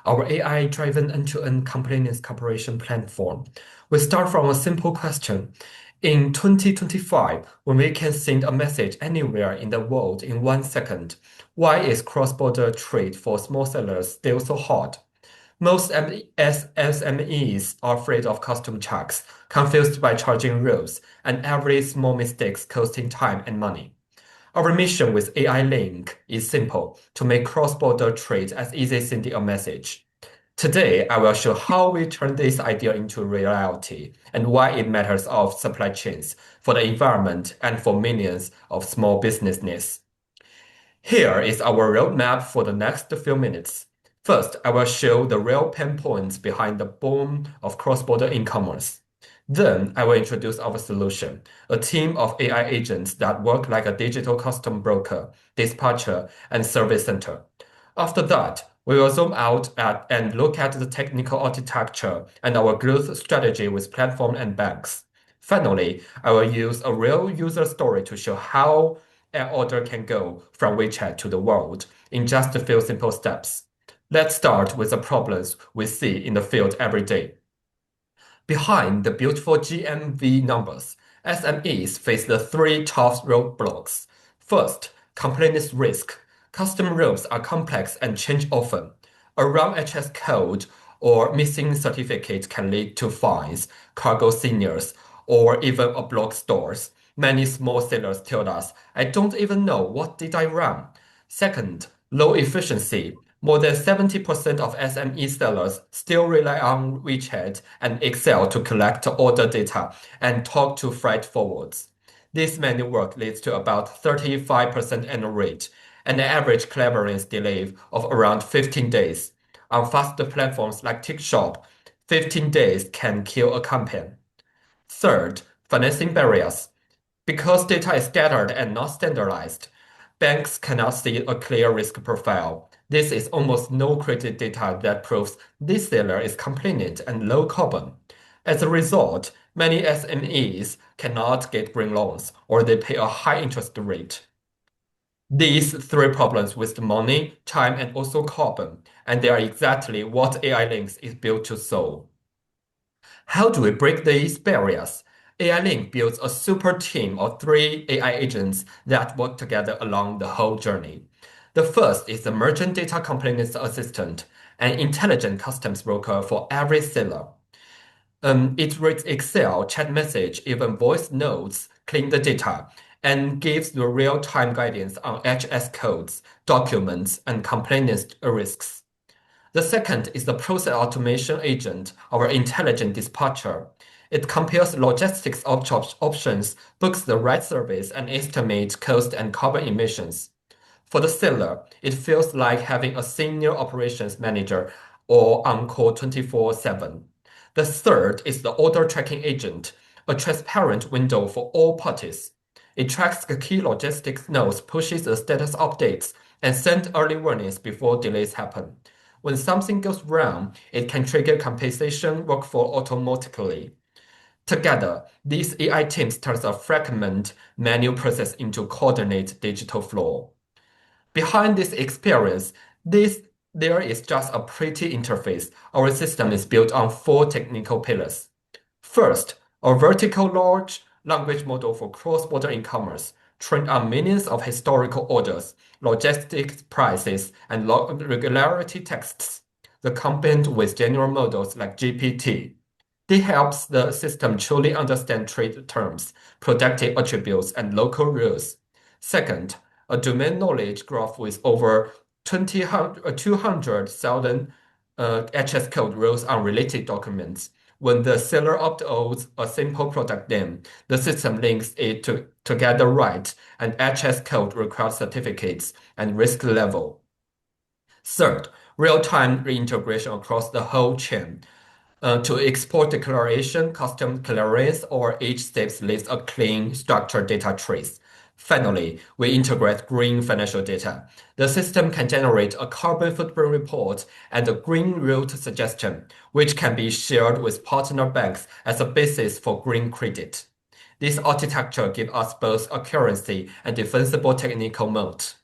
our AI-driven end-to-end compliance cooperation platform. We start from a simple question. In 2025, when we can send a message anywhere in the world in 1 second, why is cross-border trade for small sellers still so hard? Most SMEs are afraid of custom checks, confused by charging rules, and every small mistake costing time and money. Our mission with AI Link is simple: to make cross-border trade as easy as sending a message. Today, I will show how we turn this idea into reality and why it matters of supply chains for the environment and for millions of small businesses. Here is our roadmap for the next few minutes. First, I will show the real pain points behind the boom of cross-border e-commerce. Then, I will introduce our solution, a team of AI agents that work like a digital custom broker, dispatcher, and service center. After that, we will zoom out and look at the technical architecture and our growth strategy with platform and banks. Finally, I will use a real user story to show how an order can go from WeChat to the world in just a few simple steps. Let's start with the problems we see in the field every day. Behind the beautiful GMV numbers, SMEs face the three tough roadblocks. First, compliance risk. Custom rules are complex and change often. A wrong HS code or missing certificate can lead to fines, cargo seniors, or even a block stores. Many small sellers tell us, I don't even know what did I run. Second, low efficiency. More than 70% of SME sellers still rely on WeChat and Excel to collect order data and talk to freight forwards. This manual work leads to about 35% error rate and an average clearance delay of around 15 days. On faster platforms like TikTok, 15 days can kill a campaign. Third, financing barriers. Because data is scattered and not standardized, banks cannot see a clear risk profile. This is almost no credit data that proves this seller is compliant and low carbon. As a result, many SMEs cannot get green loans or they pay a high interest rate. These three problems waste money, time, and also carbon, and they are exactly what AI Links is built to solve. How do we break these barriers? AI Link builds a super team of three AI agents that work together along the whole journey. The first is the Merchant Data Compliance Assistant, an intelligent customs broker for every seller. It reads Excel, chat message, even voice notes, clean the data, and gives the real-time guidance on HS codes, documents, and compliance risks. The second is the process automation agent, our intelligent dispatcher. It compares logistics options, books the right service, and estimates cost and carbon emissions. For the seller, it feels like having a senior operations manager or on call 24/7. The third is the order tracking agent, a transparent window for all parties. It tracks the key logistics nodes, pushes the status updates, and sends early warnings before delays happen. When something goes wrong, it can trigger compensation workflow automatically. Together, these AI teams turn a fragmented manual process into coordinated digital flow. Behind this experience, there is just a pretty interface. Our system is built on four technical pillars. First, a vertical large language model for cross-border e-commerce, trained on millions of historical orders, logistics prices, and regularity texts. The combined with general models like GPT. This helps the system truly understand trade terms, productive attributes, and local rules. Second, a domain knowledge graph with over 200,000 HS code rows on related documents. When the seller uploads a simple product name, the system links it together right, and HS code requires certificates and risk level. Third, real-time reintegration across the whole chain. To export declaration, custom clearance, or each step leaves a clean, structured data trace. Finally, we integrate green financial data. The system can generate a carbon footprint report and a green route suggestion, which can be shared with partner banks as a basis for green credit. This architecture gives us both accuracy and defensible technical moat.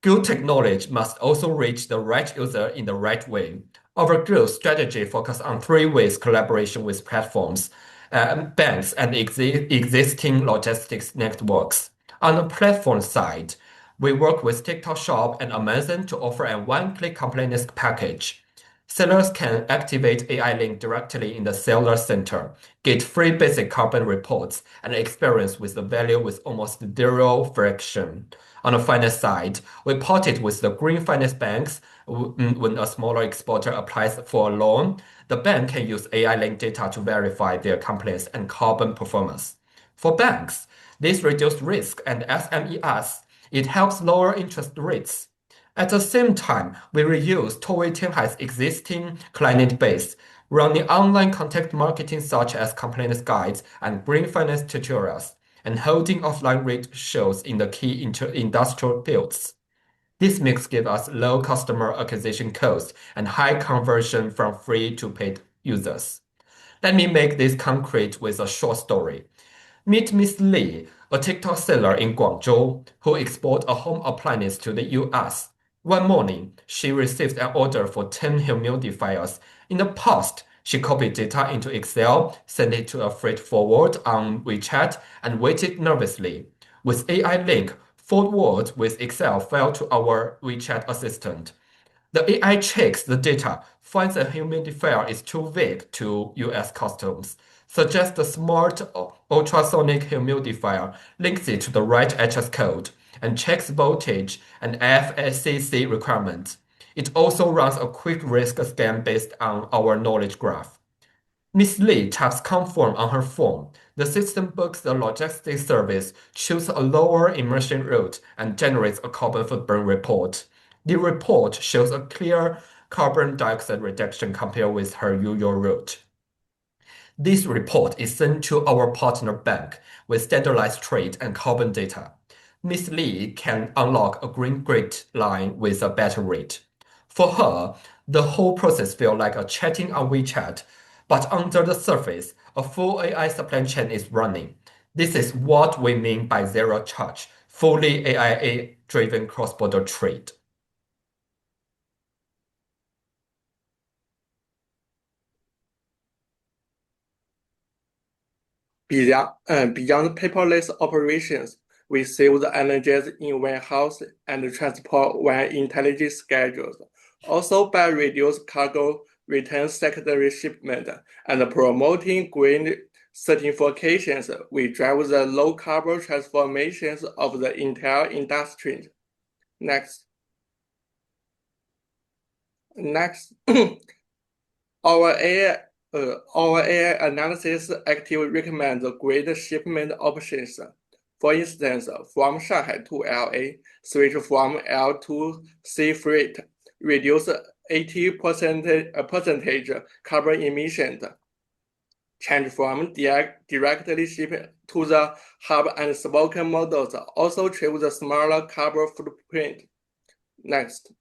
Good technology must also reach the right user in the right way. Our growth strategy focuses on three ways: collaboration with platforms, banks, and existing logistics networks. On the platform side, we work with TikTok Shop and Amazon to offer a one-click compliance package. Sellers can activate AI Link directly in the seller center, get free basic carbon reports, and experience with the value with almost zero friction. On the finance side, we partnered with the green finance banks. When a smaller exporter applies for a loan, the bank can use AI linked data to verify their compliance and carbon performance. For banks, this reduces risk, and SMEs, it helps lower interest rates. At the same time, we reuse Toei Tianhai's existing client base, running online content marketing such as compliance guides and green finance tutorials, and holding offline rate shows in the key industrial fields. This mix gives us low customer acquisition costs and high conversion from free to paid users. Let me make this concrete with a short story. Meet Miss Lee, a TikTok seller in Guangzhou who exports a home appliance to the US. One morning, she received an order for 10 humidifiers. In the past, she copied data into Excel, sent it to a freight forward on WeChat, and waited nervously. With AI Link, forward with Excel file to our WeChat assistant. The AI checks the data, finds a humidifier is too big to US customs, suggests a smart ultrasonic humidifier, links it to the right HS code, and checks voltage and FSCC requirements. It also runs a quick risk scan based on our knowledge graph. Miss Lee taps Conform on her phone. The system books the logistics service, chooses a lower immersion route, and generates a carbon footprint report. The report shows a clear carbon dioxide reduction compared with her usual route. This report is sent to our partner bank with standardized trade and carbon data. Miss Lee can unlock a green grid line with a better rate. For her, the whole process feels like a chatting on WeChat, but under the surface, a full AI supply chain is running. This is what we mean by zero charge, fully AI-driven cross-border trade. Beyond paperless operations, we save the energies in warehouse and transport via intelligent schedules. Also, by reduced cargo return secondary shipment and promoting green certifications, we drive the low carbon transformations of the entire industry. Next. Our AI analysis actively recommends great shipment options. For instance, from Shanghai to LA, switch from L to sea freight, reduce 80% carbon emissions. Change from directly shipping to the hub and spoken models also achieve the smaller carbon footprint. Next.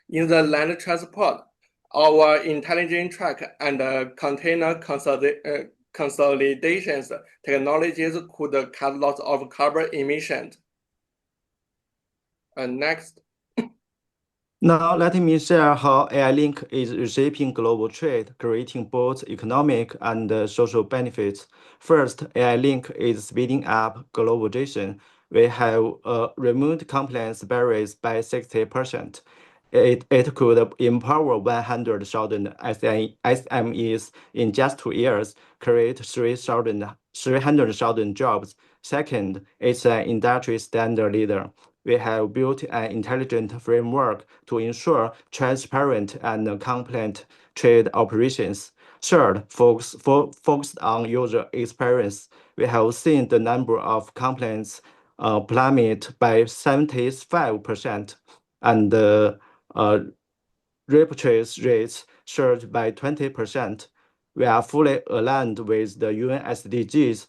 In the land transport, our intelligent truck and container consolidations technologies could cut lots of carbon emissions. Next. Now, let me share how AI Link is reshaping global trade, creating both economic and social benefits. First, AI Link is speeding up globalization. We have removed compliance barriers by 60%. It could empower 100,000 SMEs in just 2 years, create 300,000 jobs. Second, it's an industry standard leader. We have built an intelligent framework to ensure transparent and compliant trade operations. Third, focused on user experience. We have seen the number of complaints plummet by 75%, and repurchase rates surged by 20%. We are fully aligned with the UN SDGs,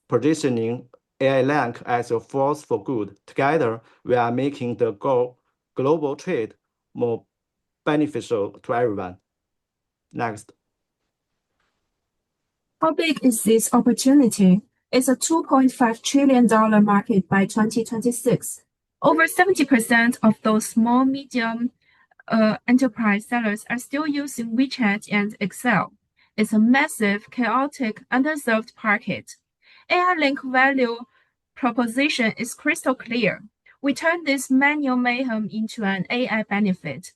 positioning AI Link as a force for good. Together, we are making the global trade more beneficial to everyone. Next. How big is this opportunity? It's a $2.5 trillion market by 2026. Over 70% of those small medium enterprise sellers are still using WeChat and Excel. It's a massive, chaotic, underserved market. AI Link value proposition is crystal clear. We turn this manual mayhem into an AI benefit.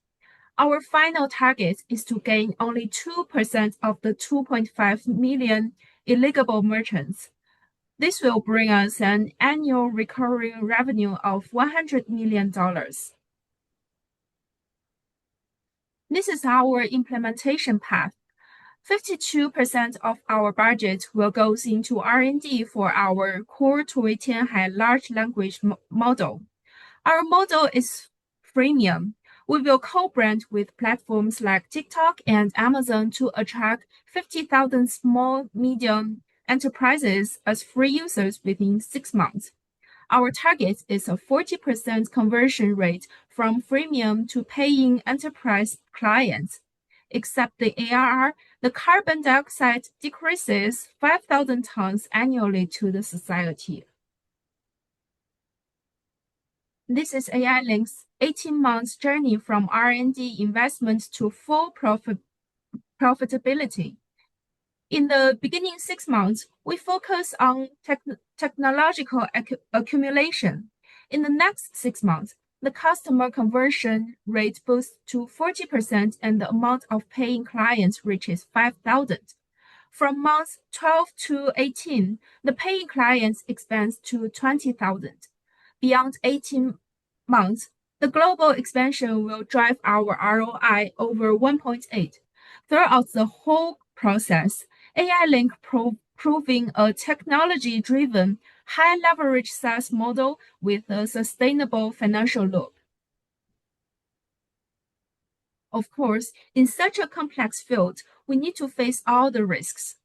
Our final target is to gain only 2% of the 2.5 million illegal merchants. This will bring us an annual recurring revenue of $100 million. This is our implementation path. 52% of our budget will go into R&D for our core 图为天海 large language model. Our model is freemium. We will co-brand with platforms like TikTok and Amazon to attract 50,000 small, medium enterprises as free users within 6 months. Our target is a 40% conversion rate from freemium to paying enterprise clients. Except the ARR, the carbon dioxide decreases 5,000 tons annually to the society. This is AI Link's 18 months journey from R&D investment to full profitability. In the beginning 6 months, we focus on technological accumulation. In the next 6 months, the customer conversion rate boosts to 40% and the amount of paying clients reaches 5,000. From months 12 to 18, the paying clients expands to 20,000. Beyond 18 months, the global expansion will drive our ROI over 1.8. Throughout the whole process, AI Link proving a technology-driven, high-leverage SaaS model with a sustainable financial loop. Of course, in such a complex field, we need to face all the risks.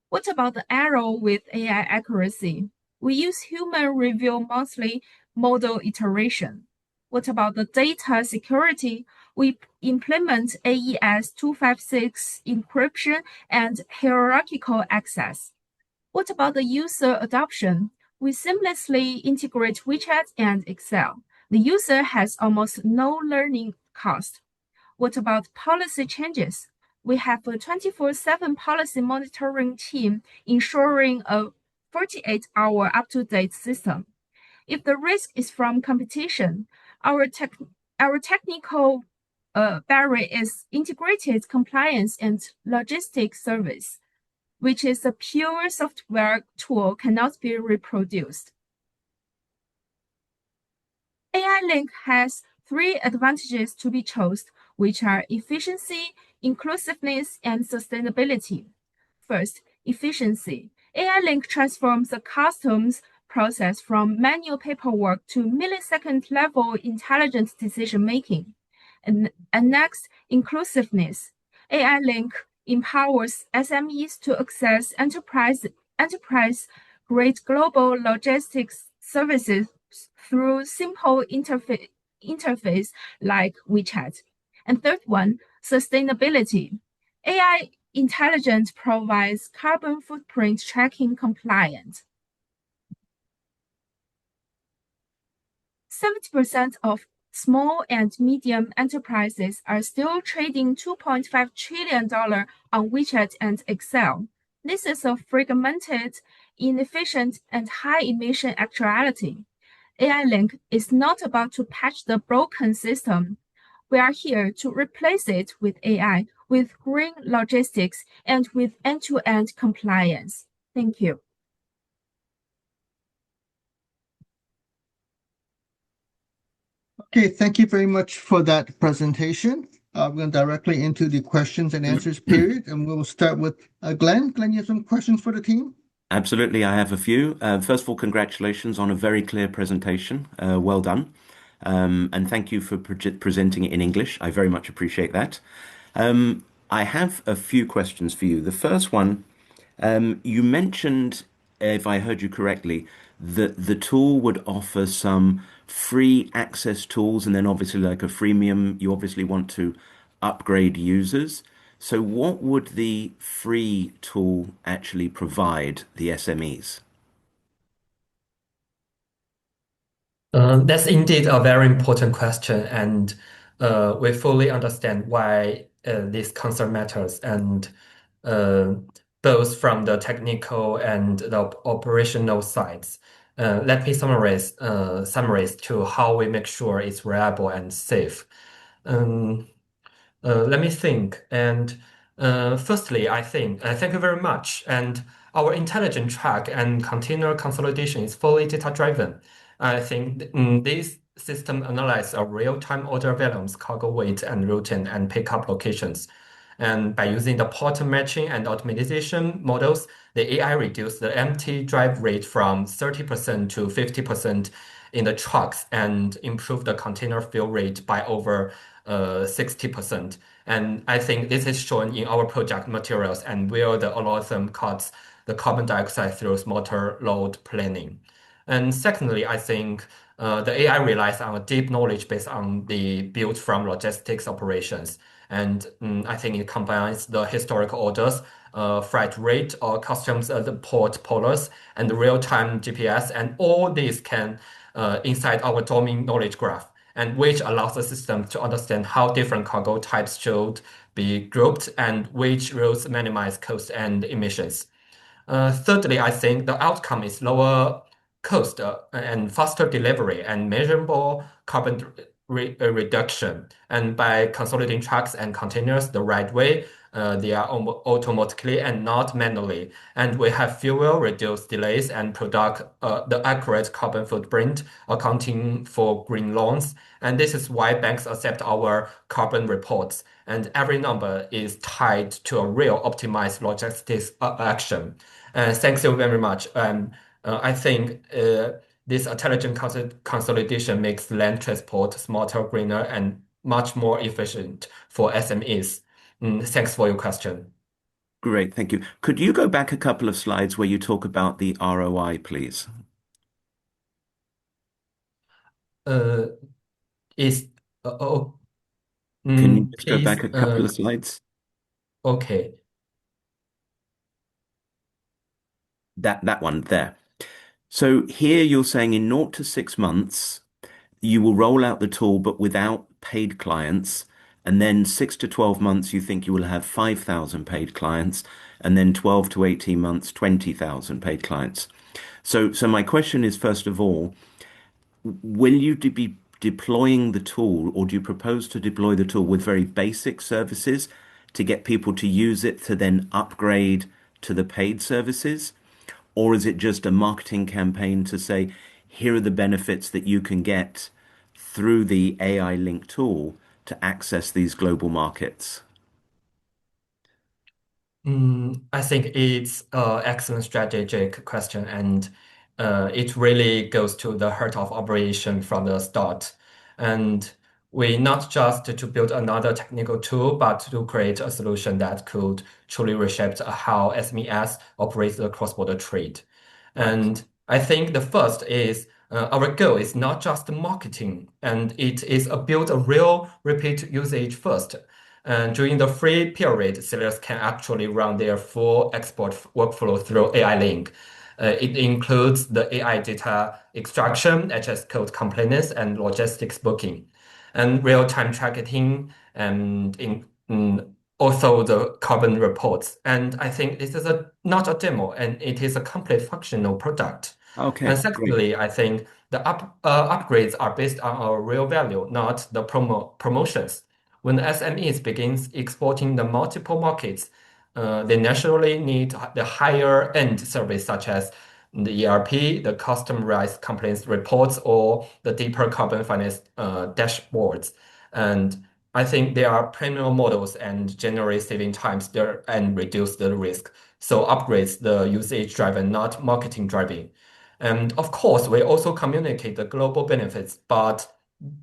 What about the error with AI accuracy? We use human review monthly model iteration. What about the data security? We implement AES 256 encryption and hierarchical access. What about the user adoption? We seamlessly integrate WeChat and Excel. The user has almost no learning cost. What about policy changes? We have a 24/7 policy monitoring team ensuring a 48-hour up-to-date system. If the risk is from competition, our technical barrier is integrated compliance and logistics service, which is a pure software tool cannot be reproduced. AI Link has 3 advantages to be chosen, which are efficiency, inclusiveness, and sustainability. First, efficiency. AI Link transforms the customs process from manual paperwork to millisecond-level intelligent decision-making. And next, inclusiveness. AI Link empowers SMEs to access enterprise-grade global logistics services through simple interface like WeChat. And third one, sustainability. AI intelligence provides carbon footprint tracking compliance. 70% of small and medium enterprises are still trading $2.5 trillion on WeChat and Excel. This is a fragmented, inefficient, and high-emission actuality. AI Link is not about to patch the broken system. We are here to replace it with AI, with green logistics, and with end-to-end compliance. Thank you. Okay, thank you very much for that presentation. We're going directly into the questions and answers period, and we'll start with Glenn. Glenn, you have some questions for the team? Absolutely, I have a few. First of all, congratulations on a very clear presentation. Well done. And thank you for presenting it in English. I very much appreciate that. I have a few questions for you. The first one, you mentioned, if I heard you correctly, that the tool would offer some free access tools, and then obviously like a freemium, you obviously want to upgrade users. So what would the free tool actually provide the SMEs? That's indeed a very important question, and we fully understand why this concern matters, and uh, both from the technical and the operational sides. Let me summarize to how we make sure it's reliable and safe. Um, Let me think. And firstly, I think, thank you very much. And our intelligent track and container consolidation is fully data-driven. I think this system analyzes a real-time order volumes, cargo weight, and routing and pickup locations. And by using the port matching and optimization models, the AI reduced the empty drive rate from 30% to 50% in the trucks and improved the container fill rate by over 60%. And I think this is shown in our project materials and where the algorithm cuts the carbon dioxide through smarter load planning. And secondly, I think the AI relies on a deep knowledge based on the built from logistics operations. And I think it combines the historical orders, freight rate, or customs the port polars, and the real-time GPS, and all these can inside our domain knowledge graph, and which allows the system to understand how different cargo types should be grouped and which routes minimize cost and emissions. Thirdly, I think the outcome is lower cost and faster delivery and measurable carbon reduction. And by consolidating trucks and containers the right way, they are automatically and not manually. And we have fewer reduced delays and product the accurate carbon footprint accounting for green loans. And this is why banks accept our carbon reports. And every number is tied to a real optimized logistics action. Thanks you very much. I think this intelligent consolidation makes land transport smarter, greener, and much more efficient for SMEs. Thanks for your question. Great, thank you. Could you go back a couple of slides where you talk about the ROI, please? Uh, is oh, Can you just go please. back a couple of slides? Okay. That one there. So here you're saying in 0 to 6 months, you will roll out the tool, but without paid clients. And then 6 to 12 months, you think you will have 5,000 paid clients. And then 12 to 18 months, 20,000 paid clients. So my question is, first of all, will you be deploying the tool, or do you propose to deploy the tool with very basic services to get people to use it to then upgrade to the paid services? Or is it just a marketing campaign to say, here are the benefits that you can get through the AI link tool to access these global markets? I think it's an excellent strategic question, and it really goes to the heart of operation from the start. And we not just to build another technical tool, but to create a solution that could truly reshape how SMEs operates the cross-border trade. Right. And I think the first is our goal is not just marketing, and it is a build a real repeat usage first. And during the free period, sellers can actually run their full export workflow through AI Link. It includes the AI data extraction, HS code compliance, and logistics booking, and real-time tracking, and also the carbon reports. And I think this is not a demo, and it is a complete functional product. And Okay, great. secondly, I think the upgrades are based on our real value, not the promotions. When SMEs begins exporting the multiple markets, they naturally need the higher end service such as the ERP, the customized complaints reports, or the deeper carbon finance dashboards. And I think there are premium models and generate saving times there and reduce the risk. So upgrades the usage driven, not marketing driving. And of course, we also communicate the global benefits, but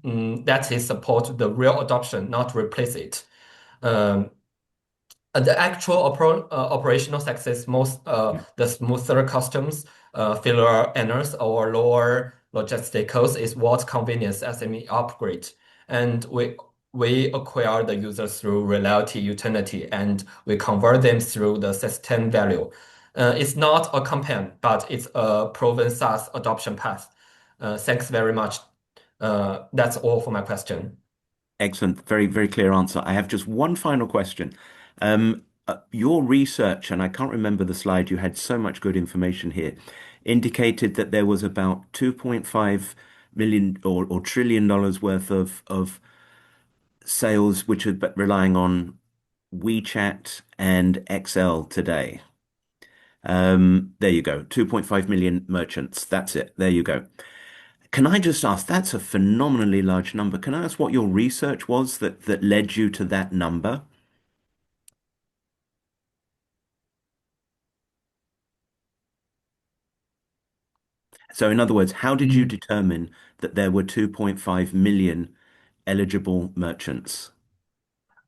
that is support the real adoption, not replace it. Um, the actual operational success, most Yeah. the smoother customs, fewer errors, or lower logistic costs is what convenience SME upgrade. And we acquire the users through reality utility, and we convert them through the system value. It's not a campaign, but it's a proven SaaS adoption path. Thanks very much. That's all for my question. Excellent. Very, very clear answer. I have just one final question. Your research, and I can't remember the slide, you had so much good information here, indicated that there was about 2.5 million or trillion dollars worth of sales which are relying on WeChat and XL today. There you go. 2.5 million merchants. That's it. There you go. Can I just ask, that's a phenomenally large number. Can I ask what your research was that led you to that number? So in other words, how did you determine that there were 2.5 million eligible merchants?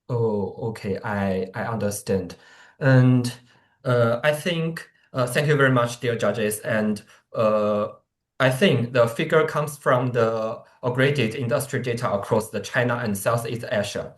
Oh, okay. I understand. And I think thank you very much, dear judges. And uh, I think the figure comes from the aggregated industry data across the China and Southeast Asia.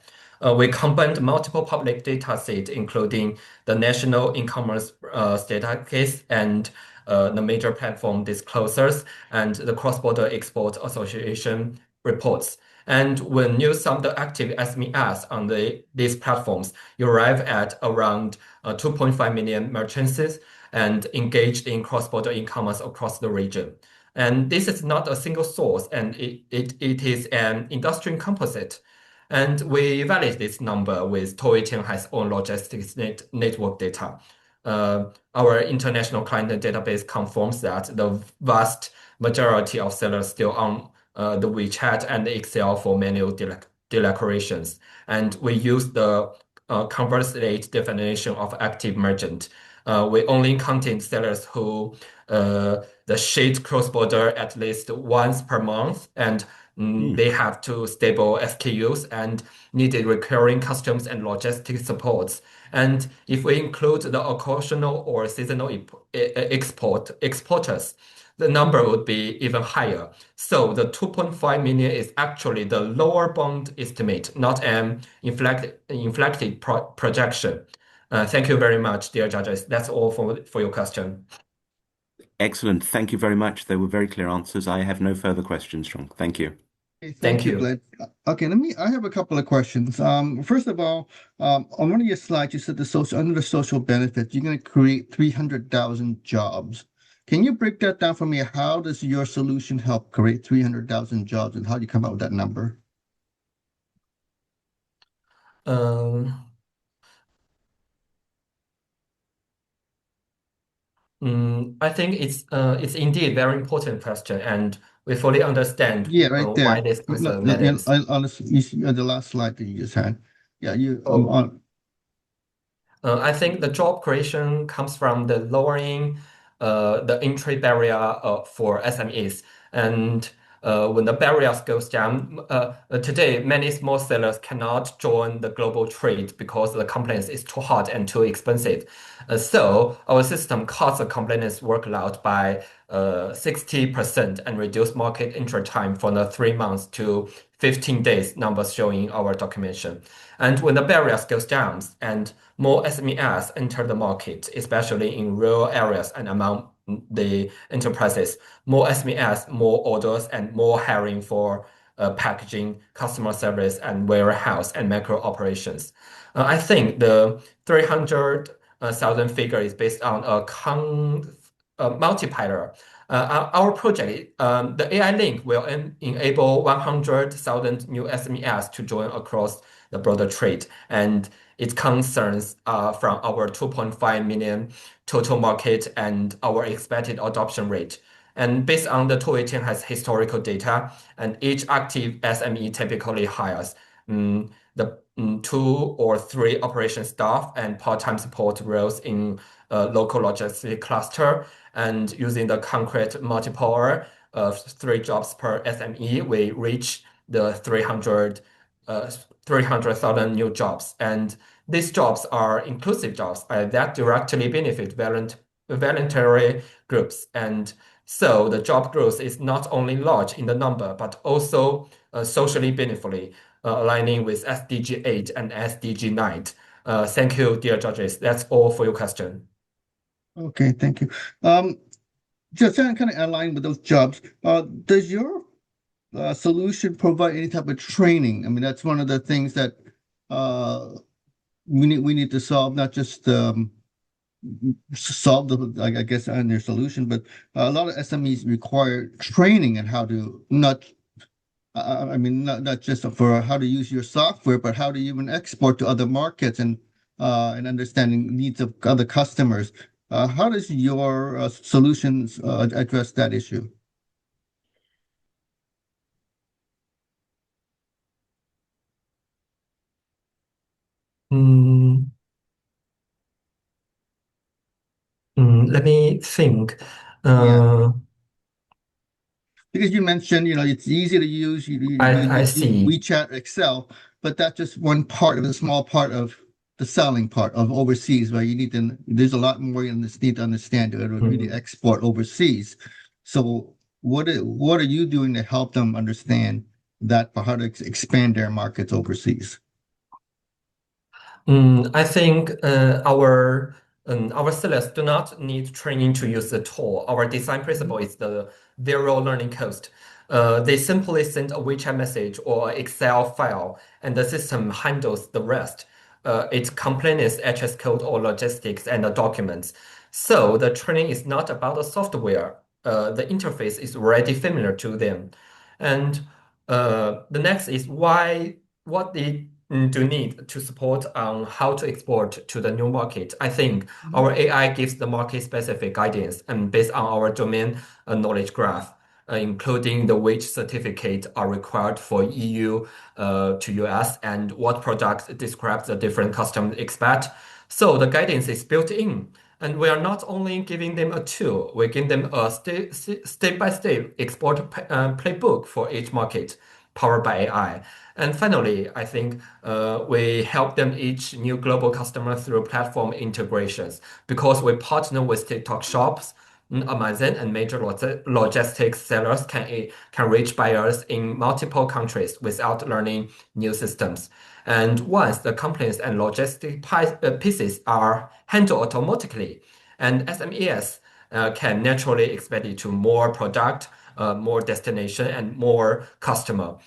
We combined multiple public data sets, including the National E-commerce Database and the major platform disclosures and the Cross-Border Export Association reports. And when you sum the active SMEs on these platforms, you arrive at around 2.5 million merchants and engaged in cross-border e-commerce across the region. And this is not a single source, and it is an industry composite. And we validate this number with Toei has own logistics network data. Our international client database confirms that the vast majority of sellers still on the WeChat and the Excel for manual declarations. And we use the converse rate definition of active merchant. We only counted sellers who the shade cross-border at least once per month, and they have two stable SKUs and needed recurring customs and logistics supports. And if we include the occasional or seasonal exporters, the number would be even higher. So the 2.5 million is actually the lower bound estimate, not an inflected projection. Thank you very much, dear judges. That's all for your question. Excellent. Thank you very much. They were very clear answers. I have no further questions, Strong. Thank you. Okay, Thank thank you, you. Glenn. Okay, I have a couple of questions. First of all, on one of your slides, you said under the social benefits, you're going to create 300,000 jobs. Can you break that down for me? How does your solution help create 300,000 jobs, and how do you come up with that number? Um, I think it's indeed a very important question, and we fully understand Yeah, right why there. this concern No, yeah, matters. you see, the last slide that you just had. Yeah, Oh. I think the job creation comes from the lowering the entry barrier for SMEs. And when the barriers goes down, today many small sellers cannot join the global trade because the compliance is too hard and too expensive. So our system cuts the compliance workload by 60% and reduce market entry time from the 3 months to 15 days, numbers showing our documentation. And when the barriers goes down and more SMEs enter the market, especially in rural areas and among the enterprises, more SMEs, more orders, and more hiring for packaging, customer service, and warehouse and macro operations. I think the 300,000 figure is based on a multiplier. Our project, the AI link will enable 100,000 new SMEs to join across the broader trade, and it concerns from our 2.5 million total market and our expected adoption rate. And based on the Toei has historical data, and each active SME typically hires the 2 or 3 operation staff and part-time support roles in local logistic cluster. And using the concrete multiplier of 3 jobs per SME, we reach the 300,000 new jobs. And these jobs are inclusive jobs that directly benefit voluntary groups. And so the job growth is not only large in the number, but also socially beneficial, aligning with SDG 8 and SDG 9. Thank you, dear judges. That's all for your question. Okay, thank you. Um, just kind of align with those jobs. Does your solution provide any type of training? I mean, that's one of the things that uh, we need to solve, not just solve the, I guess, on their solution, but a lot of SMEs require training and how to I mean, not just for how to use your software, but how to even export to other markets and understanding needs of other customers. How does your solutions address that issue? Mm, Let me think. Yeah. Uh, Because you mentioned, it's easy to use. I You use see. WeChat, Excel, but that's just one part of a small part of the selling part of overseas, where you need to. There's a lot more you need to understand to really Mm. export overseas. So, what are you doing to help them understand that for how to expand their markets overseas? I think our sellers do not need training to use the tool. Our design principle is the zero learning cost. They simply send a WeChat message or Excel file, and the system handles the rest. It completes HS code or logistics and the documents. So the training is not about the software. The interface is already familiar to them. And the next is what they do need to support on how to export to the new market. I think our AI gives the market-specific guidance and based on our domain knowledge graph, including the which certificate are required for EU to US and what products describe the different customs expect. So the guidance is built in. And we are not only giving them a tool, we give them a step-by-step export playbook for each market powered by AI. And finally, I think we help them each new global customer through platform integrations because we partner with TikTok shops, Amazon, and major logistics sellers can reach buyers in multiple countries without learning new systems. And once the complaints and logistic pieces are handled automatically, and SMEs can naturally expand it to more product, more destination, and more customer.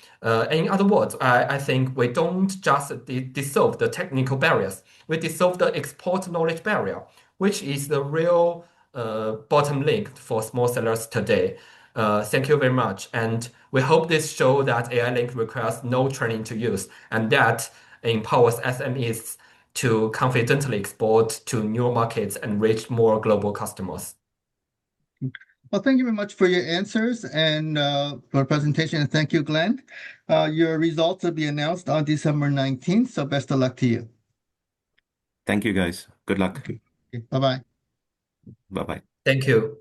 In other words, I think we don't just dissolve the technical barriers, we dissolve the export knowledge barrier, which is the real bottom link for small sellers today. Thank you very much. And we hope this show that AI Link requires no training to use and that empowers SMEs to confidently export to new markets and reach more global customers. Well, thank you very much for your answers and for the presentation. And thank you, Glenn. Your results will be announced on December 19th. So best of luck to you. Thank you, guys. Good luck. Okay. Bye-bye. Bye bye. Thank you.